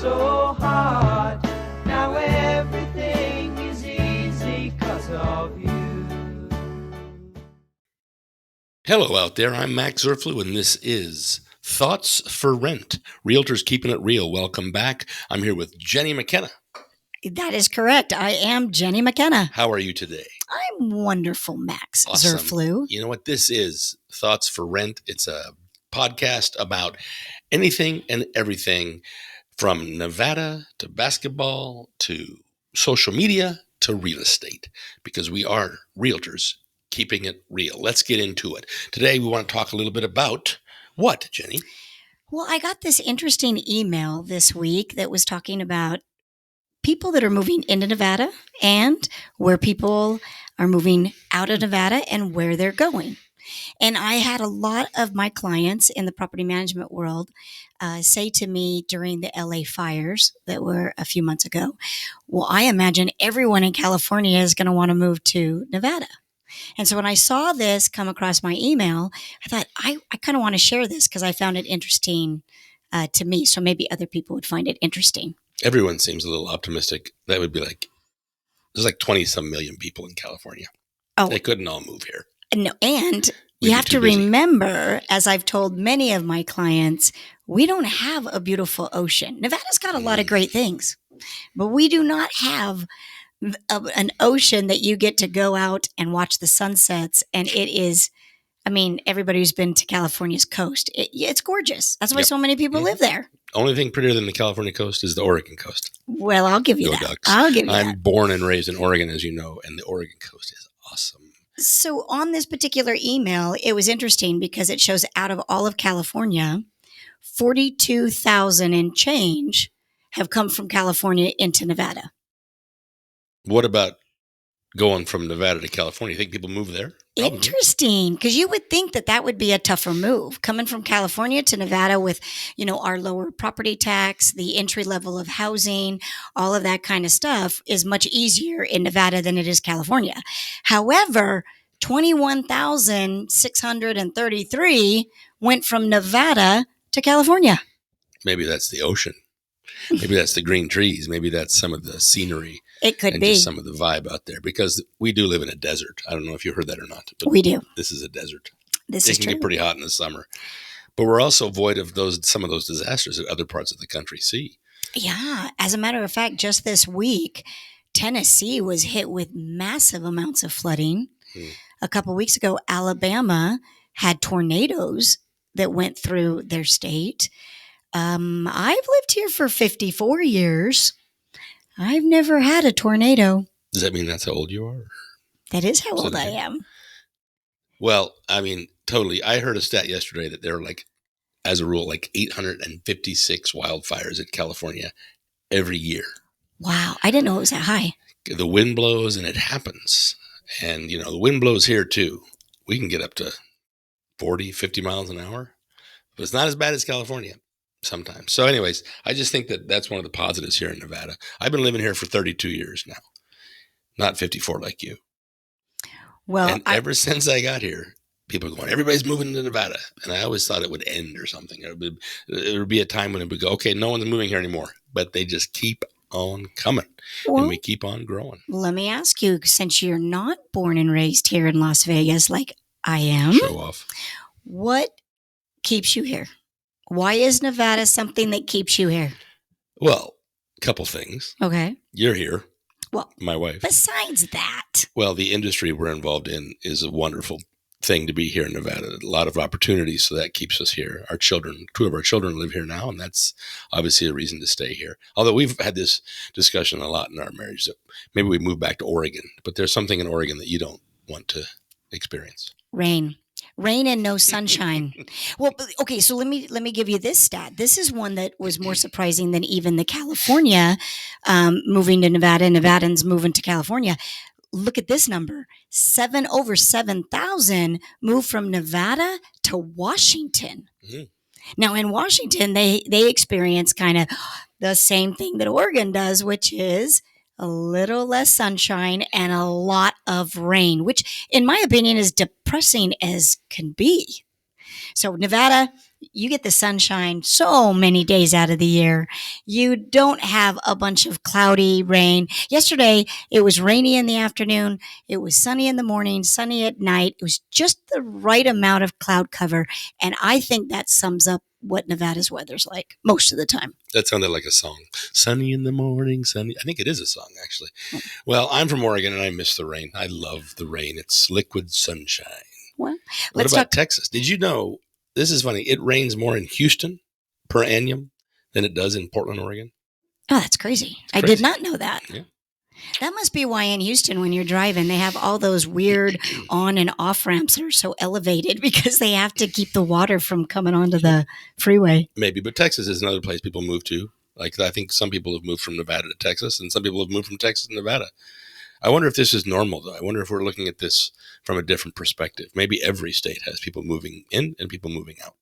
so hard. Now everything is easy 'cause of you. Hello out there, I'm Max Zerflew, and this is Thoughts for Rent. Realtors keeping it real. Welcome back. I'm here with Jenni McKenna. That is correct. I am Jenni McKenna. How are you today? I'm wonderful, Max Awesome. Zerflew. You know what this is? Thoughts for Rent. It's a podcast about anything and everything from Nevada to basketball to social media to real estate, because we are realtors keeping it real. Let's get into it. Today, we want to talk a little bit about what, Jenni? Well, I got this interesting email this week that was talking about people that are moving into Nevada and where people are moving out of Nevada and where they're going. And I had a lot of my clients in the property management world say to me during the LA fires that were a few months ago, well, I imagine everyone in California is going to want to move to Nevada. And so when I saw this come across my email, I thought, I kind of want to share this because I found it interesting to me. So maybe other people would find it interesting. Everyone seems a little optimistic. That would be like, there's like 20 some million people in California. Oh, they couldn't all move here. No, and you have to remember, as I've told many of my clients, we don't have a beautiful ocean. Nevada's got a lot of great things, but we do not have an ocean that you get to go out and watch the sunsets. And it is, I mean, everybody who's been to California's coast, it's gorgeous. That's why so many people live there. Only thing prettier than the California coast is the Oregon coast. Well, I'll give you Go that. Ducks. I'll give you I'm that. born and raised in Oregon, as you know, and the Oregon coast is awesome. So on this particular email, it was interesting because it shows out of all of California, 42,000 and change have come from California into Nevada. What about going from Nevada to California? You think people move there? Probably. Interesting, because you would think that that would be a tougher move. Coming from California to Nevada with, our lower property tax, the entry level of housing, all of that kind of stuff is much easier in Nevada than it is California. However, 21,633 went from Nevada to California. Maybe that's the ocean. Maybe that's the green trees. Maybe that's some of the scenery. It could and be. Just some of the vibe out there, because we do live in a desert. I don't know if you heard that or not. But we do. This is a desert. It can get pretty hot in the summer. But we're also void of some of those disasters that other parts of the country see. Yeah. As a matter of fact, just this week, Tennessee was hit with massive amounts of flooding. A couple of weeks ago, Alabama had tornadoes that went through their state. I've lived here for 54 years. I've never had a tornado. Does that mean that's how old you are? That is how old I am. Well, I mean, totally. I heard a stat yesterday that there are as a rule, 856 wildfires in California every year. Wow. I didn't know it was that high. The wind blows and it happens. And, the wind blows here too. We can get up to 40, 50 miles an hour. But it's not as bad as California sometimes. So anyways, I just think that that's one of the positives here in Nevada. I've been living here for 32 years now, not 54 like you. Well, and ever since I got here, people are going, everybody's moving to Nevada. And I always thought it would end or something. It would be a time when it would go, okay, no one's moving here anymore. But they just keep on coming, and we keep on growing. Let me ask you, since you're not born and raised here in Las Vegas like I am, show off. What keeps you here? Why is Nevada something that keeps you here? Well, a couple things. Okay. You're here. Well, my wife. Besides that. Well, the industry we're involved in is a wonderful thing to be here in Nevada. A lot of opportunities, so that keeps us here. Our children, 2 of our children live here now, and that's obviously a reason to stay here. Although we've had this discussion a lot in our marriage that maybe we move back to Oregon, but there's something in Oregon that you don't want to experience. Rain and no sunshine. Well, okay, so let me give you this stat. This is one that was more surprising than even the California moving to Nevada, and Nevadans moving to California. Look at this number. Over 7,000 moved from Nevada to Washington. Mm-hmm. Now, in Washington, they experience kind of the same thing that Oregon does, which is a little less sunshine and a lot of rain, which in my opinion is depressing as can be. So Nevada, you get the sunshine so many days out of the year. You don't have a bunch of cloudy rain. Yesterday, it was rainy in the afternoon. It was sunny in the morning, sunny at night. It was just the right amount of cloud cover. And I think that sums up what Nevada's weather's like most of the time. That sounded like a song. Sunny in the morning, sunny. I think it is a song, actually. Well, I'm from Oregon, and I miss the rain. I love the rain. It's liquid sunshine. Well, What let's about talk. Texas? Did you know, this is funny, it rains more in Houston per annum than it does in Portland, Oregon? Oh, that's crazy. I crazy. did not know that. Yeah. That must be why in Houston, when you're driving, they have all those weird on and off ramps that are so elevated because they have to keep the water from coming onto the freeway. Maybe, but Texas is another place people move to. Like, I think some people have moved from Nevada to Texas, and some people have moved from Texas to Nevada. I wonder if this is normal, though. I wonder if we're looking at this from a different perspective. Maybe every state has people moving in and people moving out.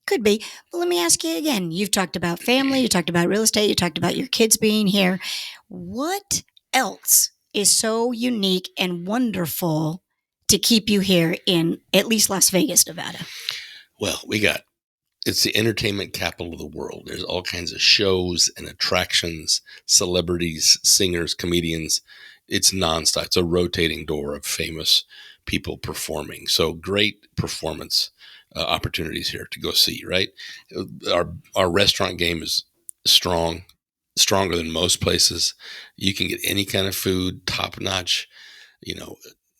Could be. But let me ask you again. You've talked about family, you talked about real estate, you talked about your kids being here. What else is so unique and wonderful to keep you here in at least Las Vegas, Nevada? Well, it's the entertainment capital of the world. There's all kinds of shows and attractions, celebrities, singers, comedians. It's nonstop. It's a rotating door of famous people performing. So great performance opportunities here to go see, right? Our restaurant game is stronger than most places. You can get any kind of food, top notch,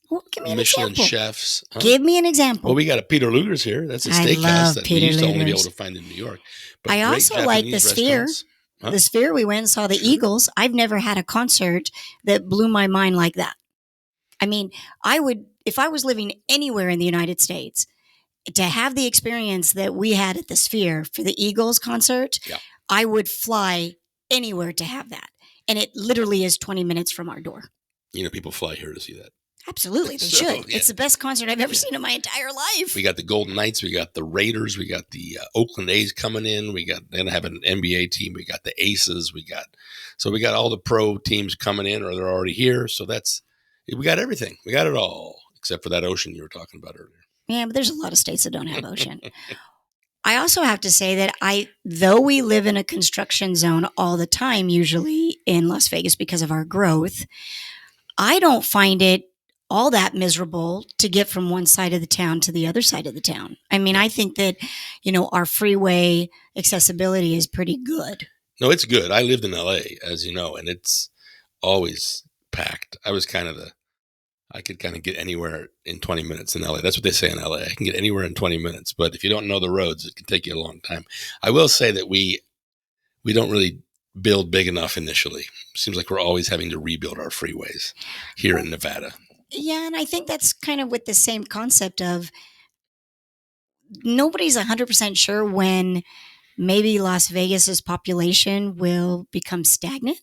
Well, give me an Michelin example. chefs. Huh? Give me an example. Well, we got a Peter Luger's here. That's a I steakhouse love that Peter we used to only be Luger's. able to find in New York. I great also like the Japanese Sphere. restaurants. Huh? The Sphere, we went and saw the Sure. Eagles. I've never had a concert that blew my mind like that. I mean, if I was living anywhere in the United States, to have the experience that we had at the Sphere for the Eagles concert, Yeah. I would fly anywhere to have that. And it literally is 20 minutes from our door. People fly here to see that. Absolutely, they So, should. yeah. It's the best concert I've ever seen in my entire life. We got the Golden Knights. We got the Raiders. We got the Oakland A's coming in. They're going to have an NBA team. We got the Aces. We got all the pro teams coming in, or they're already here. So we got everything. We got it all, except for that ocean you were talking about earlier. Yeah, but there's a lot of states that don't have ocean. I also have to say that though we live in a construction zone all the time, usually in Las Vegas because of our growth, I don't find it all that miserable to get from one side of the town to the other side of the town. I mean, I think that, our freeway accessibility is pretty good. No, it's good. I lived in LA, as you know, and it's always packed. I could kind of get anywhere in 20 minutes in LA. That's what they say in LA. I can get anywhere in 20 minutes, but if you don't know the roads, it can take you a long time. I will say that we don't really build big enough initially. Seems like we're always having to rebuild our freeways here in Nevada. Yeah, and I think that's kind of with the same concept of nobody's 100% sure when maybe Las Vegas's population will become stagnant.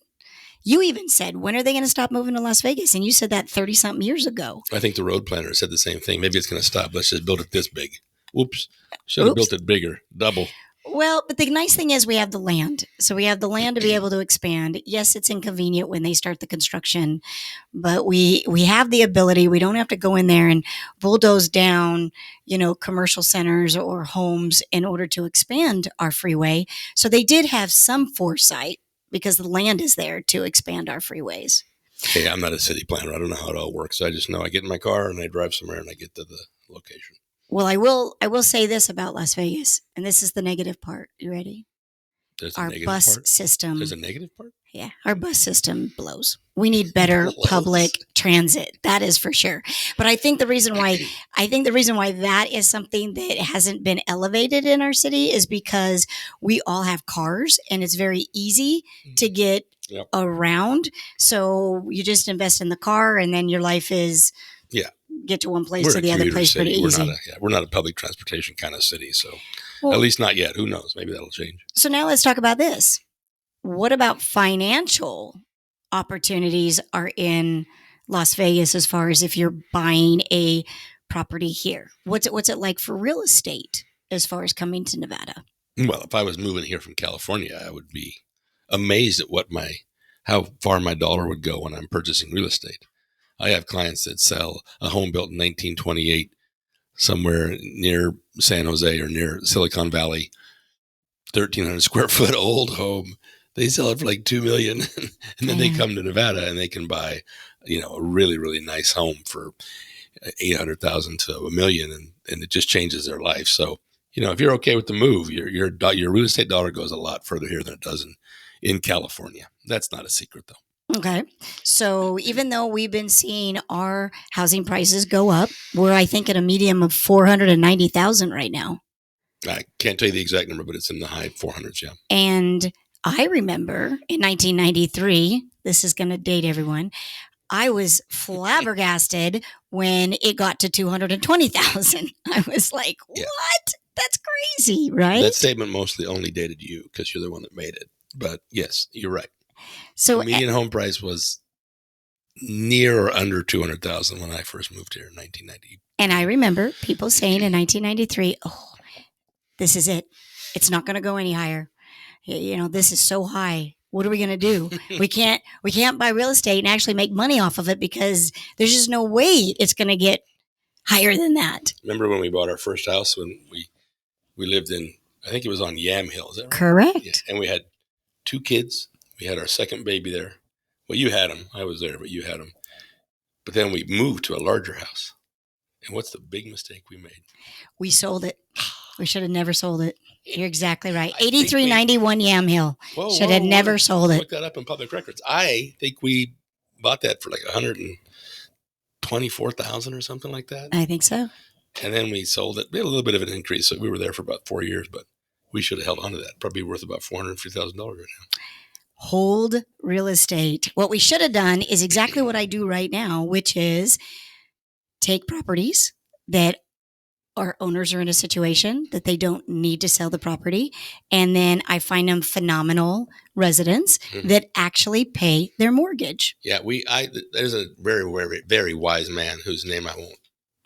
You even said, when are they going to stop moving to Las Vegas? And you said that 30-something years ago. I think the road planner said the same thing. Maybe it's going to stop. Let's just build it this big. Oops. Should have built it bigger, double. Well, but the nice thing is we have the land. So we have the land to be able to expand. Yes, it's inconvenient when they start the construction, but we have the ability. We don't have to go in there and bulldoze down, commercial centers or homes in order to expand our freeway. So they did have some foresight because the land is there to expand our freeways. Hey, I'm not a city planner. I don't know how it all works. I just know I get in my car and I drive somewhere and I get to the location. Well, I will say this about Las Vegas, and this is the negative part. You ready? There's a Our negative bus part? system. There's a negative part? Yeah, our bus system blows. We need better public transit. That is for sure. But I think the reason why that is something that hasn't been elevated in our city is because we all have cars and it's very easy to get around. So you just invest in the car and then your life is get to one place to the other place pretty easy. We're not a public transportation kind of city, so at least not yet. Who knows? Maybe that'll change. So now let's talk about this. What about financial opportunities are in Las Vegas as far as if you're buying a property here? What's it like for real estate as far as coming to Nevada? Well, if I was moving here from California, I would be amazed at how far my dollar would go when I'm purchasing real estate. I have clients that sell a home built in 1928 somewhere near San Jose or near Silicon Valley, 1,300 square foot old home. They sell it for like $2 million, and then they come to Nevada and they can buy, a really, really nice home for $800,000 to $1 million, and it just changes their life. So, if you're okay with the move, your real estate dollar goes a lot further here than it does in California. That's not a secret, though. Okay. So even though we've been seeing our housing prices go up, we're, I think, at a medium of 490,000 right now. I can't tell you the exact number, but it's in the high 400s, yeah. And I remember in 1993, this is going to date everyone, I was flabbergasted when it got to 220,000. I was like, what? That's crazy, right? That statement mostly only dated you because you're the one that made it. But yes, you're right. So the median home price was near or under 200,000 when I first moved here in 1990. And I remember people saying in 1993, oh, this is it. It's not going to go any higher. This is so high. What are we going to do? We can't buy real estate and actually make money off of it because there's just no way it's going to get higher than that. Remember when we bought our first house when we lived in, I think it was on Yam Hill, is that right? Correct. Yeah. And we had 2 kids. We had our second baby there. Well, you had them. I was there, but you had them. But then we moved to a larger house. And what's the big mistake we made? We sold it. We should have never sold it. You're exactly right. 8391 Yam Hill. Should have never sold it. Look that up in public records. I think we bought that for like $124,000 or something like that. I think so. And then we sold it. We had a little bit of an increase. So we were there for about 4 years, but we should have held on to that. Probably worth about $450,000 right now. Hold real estate. What we should have done is exactly what I do right now, which is take properties that our owners are in a situation that they don't need to sell the property. And then I find them phenomenal residents that actually pay their mortgage. Yeah, there's a very, very, very wise man whose name I won't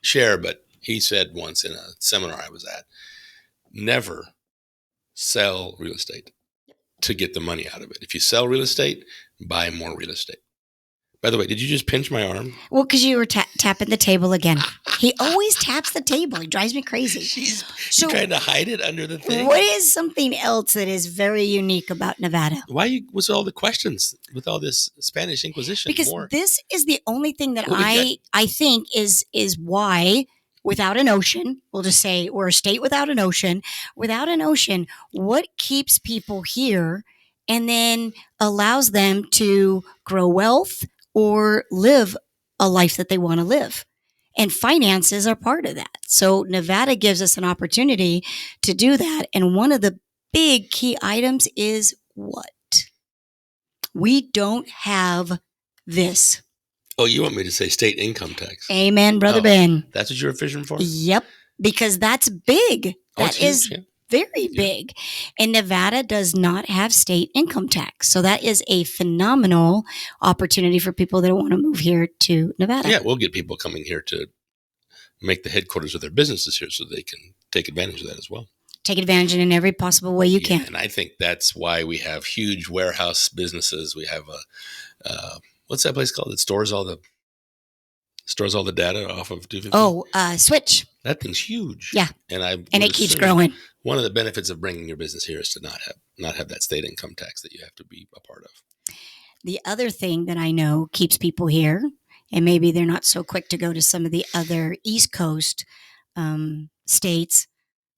share, but he said once in a seminar I was at, never sell real estate to get the money out of it. If you sell real estate, buy more real estate. By the way, did you just pinch my arm? Well, because you were tapping the table again. He always taps the table. He drives me crazy. She's trying to hide it under the thing. What is something else that is very unique about Nevada? Why was all the questions with all this Spanish Inquisition? Because this is the only thing that I think is why without an ocean, we'll just say we're a state without an ocean. Without an ocean, what keeps people here and then allows them to grow wealth or live a life that they want to live? And finances are part of that. So Nevada gives us an opportunity to do that. And one of the big key items is what? We don't have this. Oh, you want me to say state income tax? Amen, Brother Ben. That's what you're fishing for? Yep, because that's big. That is huge, very big. And Nevada does not have state income tax. So that is a phenomenal opportunity for people that want to move here to Nevada. Yeah, we'll get people coming here to make the headquarters of their businesses here so they can take advantage of that as well. Take advantage in every possible way you can. And I think that's why we have huge warehouse businesses. We have what's that place called? It stores all the data off of 250. Oh, Switch. That thing's huge. Yeah. And it keeps growing. One of the benefits of bringing your business here is to not have that state income tax that you have to be a part of. The other thing that I know keeps people here, and maybe they're not so quick to go to some of the other East Coast states,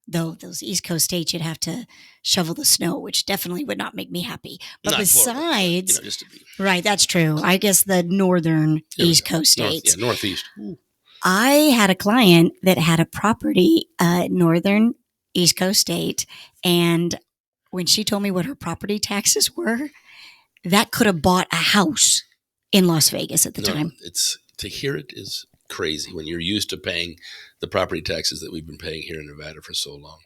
though those East Coast states you'd have to shovel the snow, which definitely would not make me happy. But not besides, Florida, just to be right, that's true. I guess the northern East Coast states. Northeast. Ooh. I had a client that had a property northern East Coast state, and when she told me what her property taxes were, that could have bought a house in Las Vegas at the time. To hear it is crazy when you're used to paying the property taxes that we've been paying here in Nevada for so long.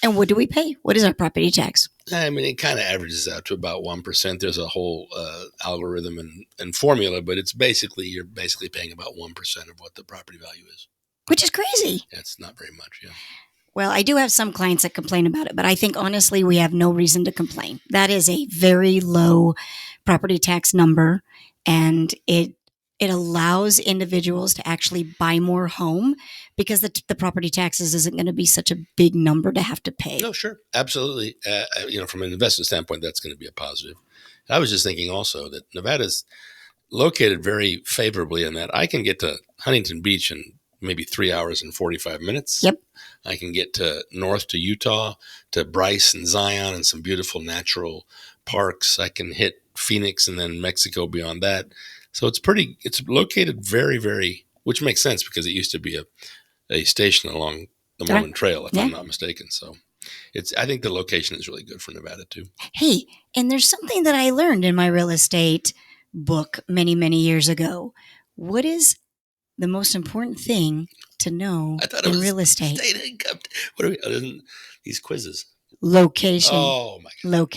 And what do we pay? What is our property tax? I mean, it kind of averages out to about 1%. There's a whole algorithm and formula, but you're basically paying about 1% of what the property value is. Which is crazy. That's not very much, yeah. Well, I do have some clients that complain about it, but I think honestly we have no reason to complain. That is a very low property tax number, and it it allows individuals to actually buy more home because the property taxes isn't going to be such a big number to have to pay. No, sure. Absolutely. From an investment standpoint, that's going to be a positive. I was just thinking also that Nevada's located very favorably in that I can get to Huntington Beach in maybe 3 hours and 45 minutes. Yep. I can get north to Utah, to Bryce and Zion and some beautiful natural parks. I can hit Phoenix and then Mexico beyond that. So it's located very, very, which makes sense because it used to be a station along the Mormon Trail, if I'm not mistaken. So I think the location is really good for Nevada too. Hey, and there's something that I learned in my real estate book many, many years ago. What is the most important thing to know in real estate? State income. What are we? These quizzes. Location. Oh my God.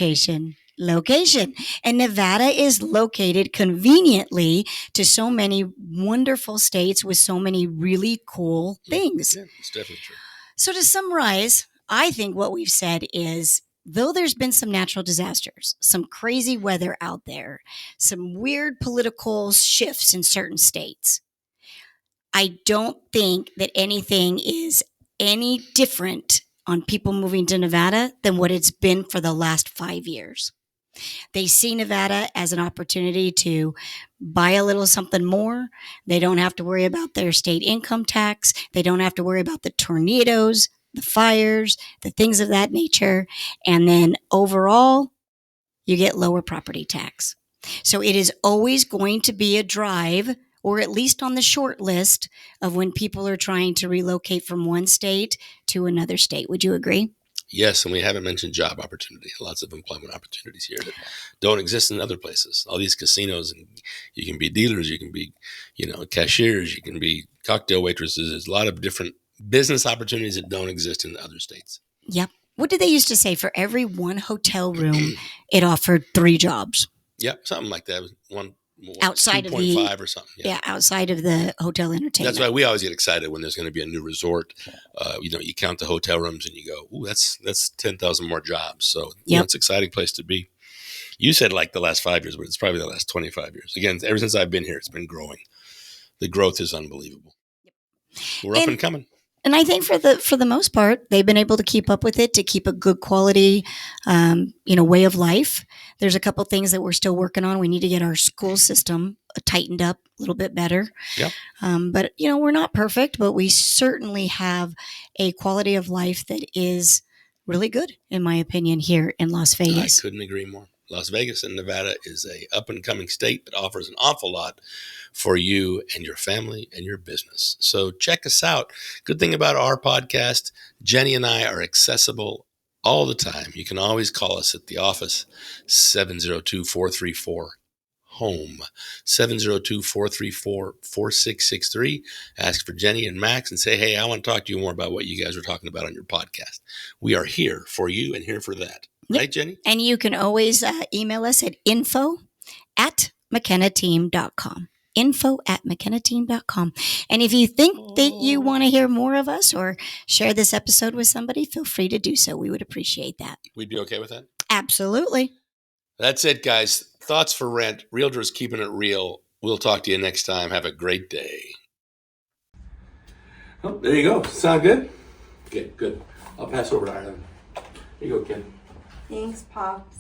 Location. And Nevada is located conveniently to so many wonderful states with so many really cool things. Yeah, it's definitely true. So to summarize, I think what we've said is, though there's been some natural disasters, some crazy weather out there, some weird political shifts in certain states, I don't think that anything is any different on people moving to Nevada than what it's been for the last 5 years. They see Nevada as an opportunity to buy a little something more. They don't have to worry about their state income tax. They don't have to worry about the tornadoes, the fires, the things of that nature. And then overall, you get lower property tax. So it is always going to be a drive, or at least on the short list of when people are trying to relocate from one state to another state. Would you agree? Yes, and we haven't mentioned job opportunity. Lots of employment opportunities here that don't exist in other places. All these casinos, and you can be dealers, you can be, cashiers, you can be cocktail waitresses. There's a lot of different business opportunities that don't exist in other states. Yep. What did they used to say? For every one hotel room, it offered 3 jobs. Yeah, something like that. One outside of 2.5 or something. Yeah, outside of the hotel entertainment. That's why we always get excited when there's going to be a new resort. You count the hotel rooms and you go, "Ooh, that's 10,000 more jobs." So it's an exciting place to be. You said like the last 5 years, but it's probably the last 25 years. Again, ever since I've been here, it's been growing. The growth is unbelievable. We're up and coming. And I think for the most part, they've been able to keep up with it, to keep a good quality, way of life. There's a couple things that we're still working on. We need to get our school system tightened up a little bit better. Yep. But we're not perfect, but we certainly have a quality of life that is really good, in my opinion, here in Las Vegas. I couldn't agree more. Las Vegas and Nevada is a up-and-coming state that offers an awful lot for you and your family and your business. So check us out. Good thing about our podcast, Jenni and I are accessible all the time. You can always call us at the office, 702-434-HOME, 702-434-4663. Ask for Jenni and Max and say, hey, I want to talk to you more about what you guys were talking about on your podcast. We are here for you and here for that. Right, Jenni? And you can always email us at info@mckennateam.com. info@mckennateam.com. And if you think that you want to hear more of us or share this episode with somebody, feel free to do so. We would appreciate that. We'd be okay with that? Absolutely. That's it, guys. Thoughts for Rent. Realtors keeping it real. We'll talk to you next time. Have a great day. Oh, there you go. Sound good? Okay, good. I'll pass over to Ireland. Here you go, Ken. Thanks, Pops.